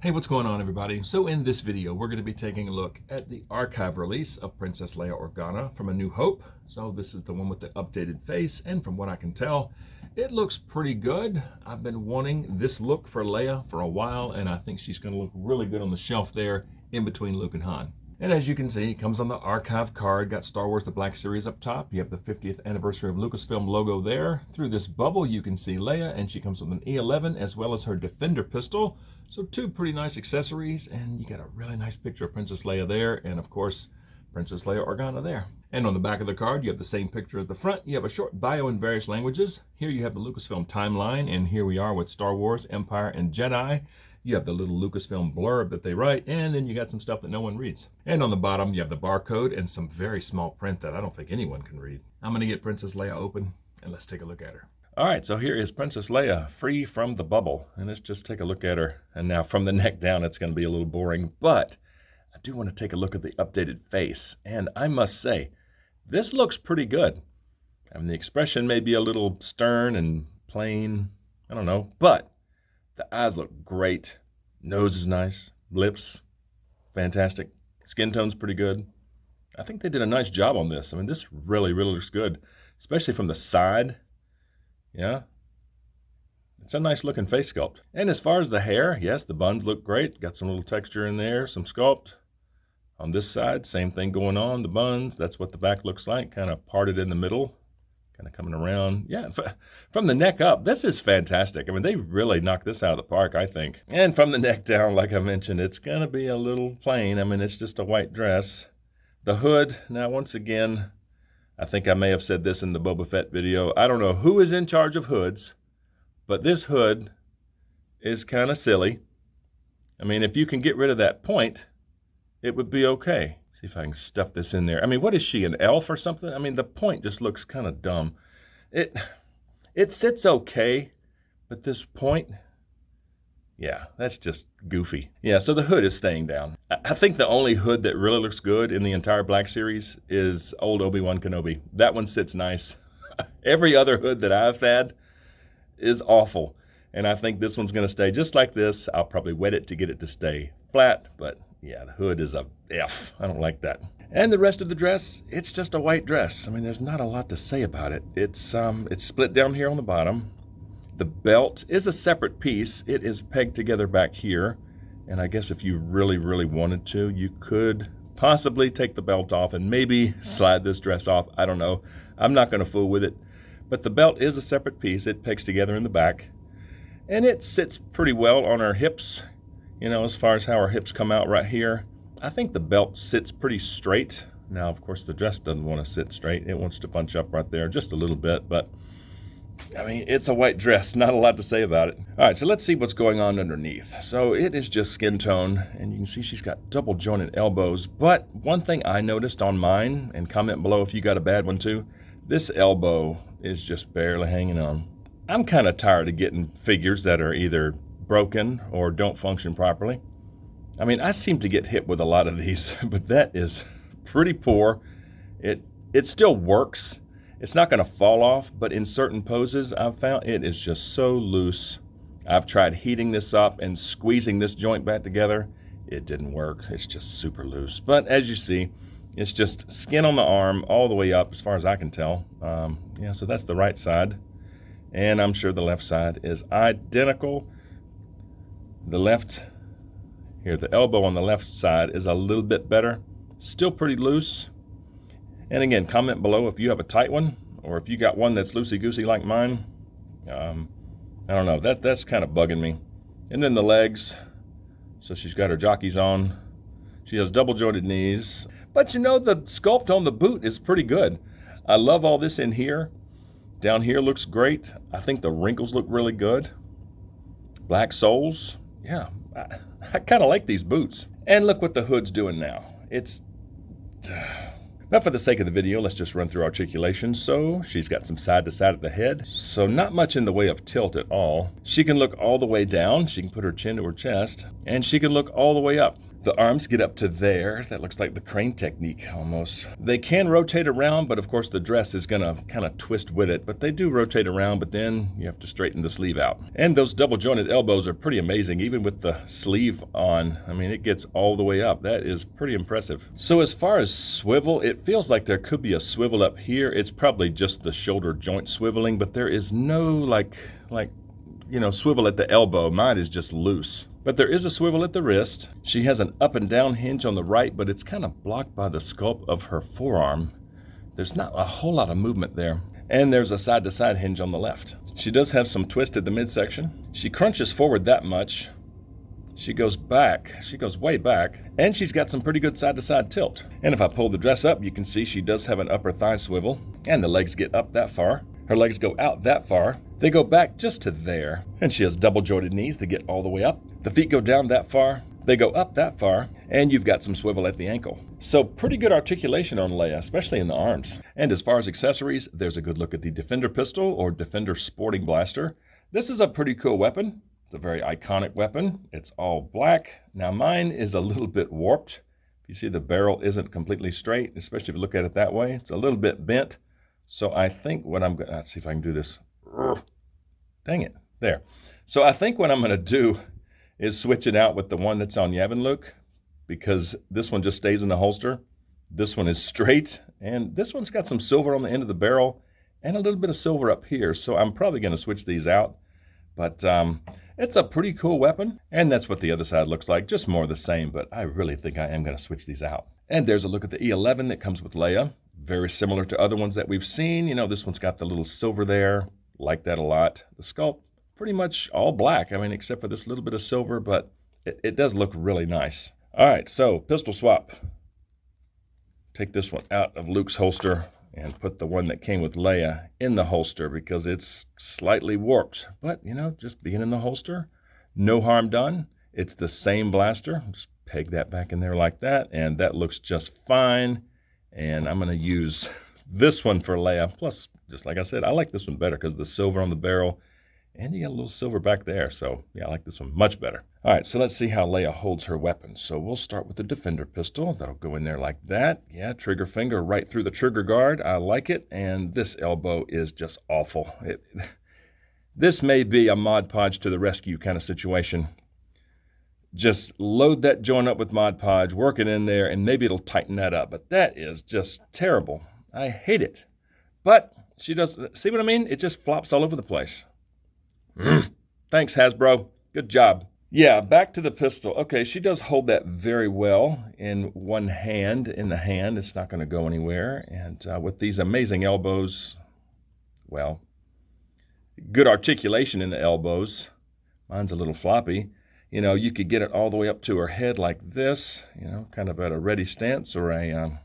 Hey, what's going on, everybody? So in this video, we're going to be taking a look at the archive release of Princess Leia Organa from A New Hope. So this is the one with the updated face, and from what I can tell, it looks pretty good. I've been wanting this look for Leia for a while, and I think she's going to look really good on the shelf there in between Luke and Han. And as you can see, it comes on the archive card, got Star Wars The Black Series up top. You have the 50th anniversary of Lucasfilm logo there. Through this bubble, you can see Leia, and she comes with an E11 as well as her Defender pistol. So two pretty nice accessories, and you got a really nice picture of Princess Leia there, and of course, Princess Leia Organa there. And on the back of the card, you have the same picture as the front. You have a short bio in various languages. Here you have the Lucasfilm timeline, and here we are with Star Wars, Empire, and Jedi. You have the little Lucasfilm blurb that they write, and then you got some stuff that no one reads. And on the bottom, you have the barcode and some very small print that I don't think anyone can read. I'm going to get Princess Leia open, and let's take a look at her. All right, so here is Princess Leia, free from the bubble. And let's just take a look at her. And now from the neck down, it's going to be a little boring, but I do want to take a look at the updated face. And I must say, this looks pretty good. I mean, the expression may be a little stern and plain, I don't know, but the eyes look great. Nose is nice. Lips, fantastic. Skin tone's pretty good. I think they did a nice job on this. I mean, this really looks good, especially from the side. Yeah. It's a nice looking face sculpt. And as far as the hair, yes, the buns look great. Got some little texture in there, some sculpt. On this side, same thing going on. The buns, that's what the back looks like, kind of parted in the middle. Kind of coming around. Yeah, from the neck up, this is fantastic. I mean, they really knocked this out of the park, I think. And from the neck down, like I mentioned, it's going to be a little plain. I mean, it's just a white dress. The hood, now once again, I think I may have said this in the Boba Fett video. I don't know who is in charge of hoods, but this hood is kind of silly. I mean, if you can get rid of that point, it would be okay. See if I can stuff this in there. I mean, what is she, an elf or something? I mean, the point just looks kind of dumb. It sits okay, but this point, yeah, that's just goofy. Yeah, so the hood is staying down. I think the only hood that really looks good in the entire Black Series is old Obi-Wan Kenobi. That one sits nice. Every other hood that I've had is awful, and I think this one's going to stay just like this. I'll probably wet it to get it to stay flat, but yeah, the hood is a F. I don't like that. And the rest of the dress, it's just a white dress. I mean, there's not a lot to say about it. It's split down here on the bottom. The belt is a separate piece. It is pegged together back here. And I guess if you really wanted to, you could possibly take the belt off and maybe slide this dress off. I don't know. I'm not going to fool with it. But the belt is a separate piece. It pegs together in the back. And it sits pretty well on her hips. You know, as far as how her hips come out right here, I think the belt sits pretty straight. Now, of course, the dress doesn't want to sit straight. It wants to bunch up right there just a little bit, but I mean, it's a white dress. Not a lot to say about it. All right, so let's see what's going on underneath. So it is just skin tone, and you can see she's got double jointed elbows. But one thing I noticed on mine, and comment below if you got a bad one too, this elbow is just barely hanging on. I'm kind of tired of getting figures that are either broken or don't function properly. I mean, I seem to get hit with a lot of these, but that is pretty poor. It still works. It's not going to fall off, but in certain poses I've found it is just so loose. I've tried heating this up and squeezing this joint back together. It didn't work. It's just super loose. But as you see, it's just skin on the arm all the way up as far as I can tell. Yeah, so that's the right side. And I'm sure the left side is identical. The left, here, the elbow on the left side is a little bit better. Still pretty loose. And again, comment below if you have a tight one or if you got one that's loosey-goosey like mine. I don't know, that's kind of bugging me. And then the legs, so she's got her jockeys on. She has double jointed knees. But you know, the sculpt on the boot is pretty good. I love all this in here. Down here looks great. I think the wrinkles look really good. Black soles. Yeah, I kind of like these boots. And look what the hood's doing now. It's, not for the sake of the video, let's just run through articulation. So she's got some side to side at the head. So not much in the way of tilt at all. She can look all the way down. She can put her chin to her chest. And she can look all the way up. The arms get up to there. That looks like the crane technique almost. They can rotate around, but of course the dress is gonna kind of twist with it. But they do rotate around, but then you have to straighten the sleeve out. And those double jointed elbows are pretty amazing, even with the sleeve on. I mean, it gets all the way up. That is pretty impressive. So as far as swivel, it feels like there could be a swivel up here. It's probably just the shoulder joint swiveling, but there is no like swivel at the elbow. Mine is just loose. But there is a swivel at the wrist. She has an up and down hinge on the right, but it's kind of blocked by the sculpt of her forearm. There's not a whole lot of movement there. And there's a side-to-side hinge on the left. She does have some twist at the midsection. She crunches forward that much. She goes back. She goes way back. And she's got some pretty good side-to-side tilt. And if I pull the dress up, you can see she does have an upper thigh swivel. And the legs get up that far. Her legs go out that far. They go back just to there. And she has double jointed knees that get all the way up. The feet go down that far. They go up that far. And you've got some swivel at the ankle. So pretty good articulation on Leia, especially in the arms. And as far as accessories, there's a good look at the Defender pistol or Defender sporting blaster. This is a pretty cool weapon. It's a very iconic weapon. It's all black. Now mine is a little bit warped. You see the barrel isn't completely straight, especially if you look at it that way. It's a little bit bent. So I think what I'm going to, let's see if I can do this. Dang it, there. So I think what I'm going to do is switch it out with the one that's on Yavin Luke, because this one just stays in the holster. This one is straight, and this one's got some silver on the end of the barrel and a little bit of silver up here. So I'm probably going to switch these out. But it's a pretty cool weapon, and that's what the other side looks like, just more of the same, but I really think I am going to switch these out. And there's a look at the E11 that comes with Leia. Very similar to other ones that we've seen. You know, this one's got the little silver there. Like that a lot. The sculpt, pretty much all black. I mean, except for this little bit of silver, but it does look really nice. All right, so pistol swap. Take this one out of Luke's holster and put the one that came with Leia in the holster because it's slightly warped. But, you know, just being in the holster, no harm done. It's the same blaster. Just peg that back in there like that, and that looks just fine. And I'm going to use this one for Leia. Plus, just like I said, I like this one better because of the silver on the barrel. And you got a little silver back there. So, yeah, I like this one much better. All right, so let's see how Leia holds her weapon. So we'll start with the Defender pistol. That'll go in there like that. Yeah, trigger finger right through the trigger guard. I like it. And this elbow is just awful. This may be a Mod Podge to the rescue kind of situation. Just load that joint up with Mod Podge, work it in there, and maybe it'll tighten that up. But that is just terrible. I hate it. But she does, see what I mean? It just flops all over the place. Thanks, Hasbro. Good job. Yeah, back to the pistol. Okay, she does hold that very well in one hand. In the hand, it's not going to go anywhere. And with these amazing elbows, well, good articulation in the elbows. Mine's a little floppy. You know, you could get it all the way up to her head like this, you know, kind of at a ready stance or a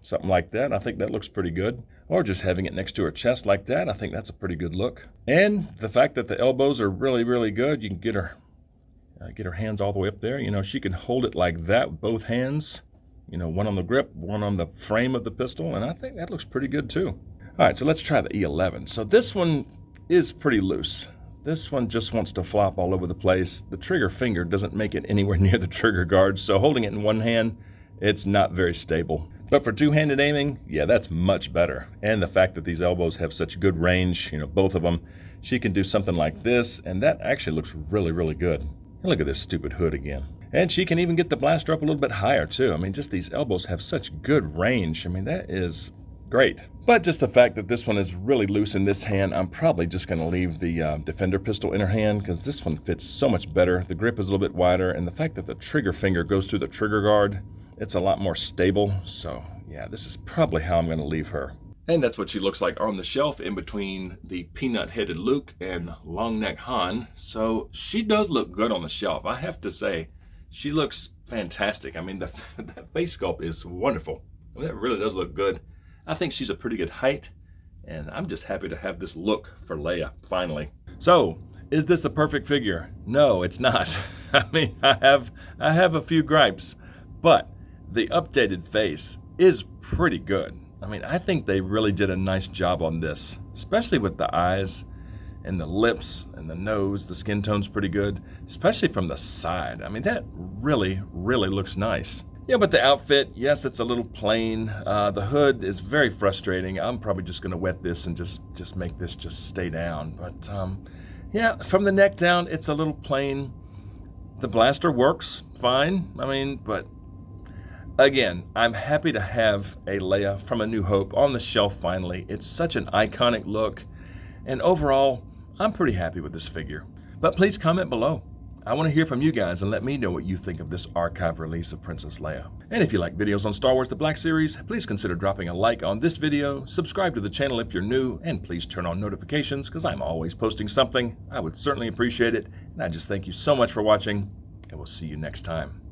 something like that. I think that looks pretty good. Or just having it next to her chest like that. I think that's a pretty good look. And the fact that the elbows are really, really good, you can get her hands all the way up there. You know, she can hold it like that with both hands. You know, one on the grip, one on the frame of the pistol. And I think that looks pretty good too. All right, so let's try the E11. So this one is pretty loose. This one just wants to flop all over the place. The trigger finger doesn't make it anywhere near the trigger guard, so holding it in one hand, it's not very stable. But for two-handed aiming, yeah, that's much better. And the fact that these elbows have such good range, you know, both of them, she can do something like this, and that actually looks really, really good. And look at this stupid hood again. And she can even get the blaster up a little bit higher, too. I mean, just these elbows have such good range. I mean, that is great. But just the fact that this one is really loose in this hand, I'm probably just going to leave the Defender pistol in her hand because this one fits so much better. The grip is a little bit wider, and the fact that the trigger finger goes through the trigger guard, it's a lot more stable. So yeah, this is probably how I'm going to leave her. And that's what she looks like on the shelf in between the peanut-headed Luke and long-neck Han. So she does look good on the shelf. I have to say, she looks fantastic. I mean, that face sculpt is wonderful. I mean, that really does look good. I think she's a pretty good height, and I'm just happy to have this look for Leia, finally. So, is this a perfect figure? No, it's not. I mean, I have a few gripes, but the updated face is pretty good. I mean, I think they really did a nice job on this, especially with the eyes And the lips and the nose, the skin tone's pretty good, especially from the side. I mean, that really, really looks nice. Yeah, but the outfit, yes, it's a little plain. The hood is very frustrating. I'm probably just gonna wet this and just make this just stay down. But yeah, from the neck down, it's a little plain. The blaster works fine. I mean, but again, I'm happy to have a Leia from A New Hope on the shelf finally. It's such an iconic look. And overall, I'm pretty happy with this figure. But please comment below. I want to hear from you guys and let me know what you think of this archive release of Princess Leia. And if you like videos on Star Wars The Black Series, please consider dropping a like on this video, subscribe to the channel if you're new, and please turn on notifications because I'm always posting something. I would certainly appreciate it. And I just thank you so much for watching, and we'll see you next time.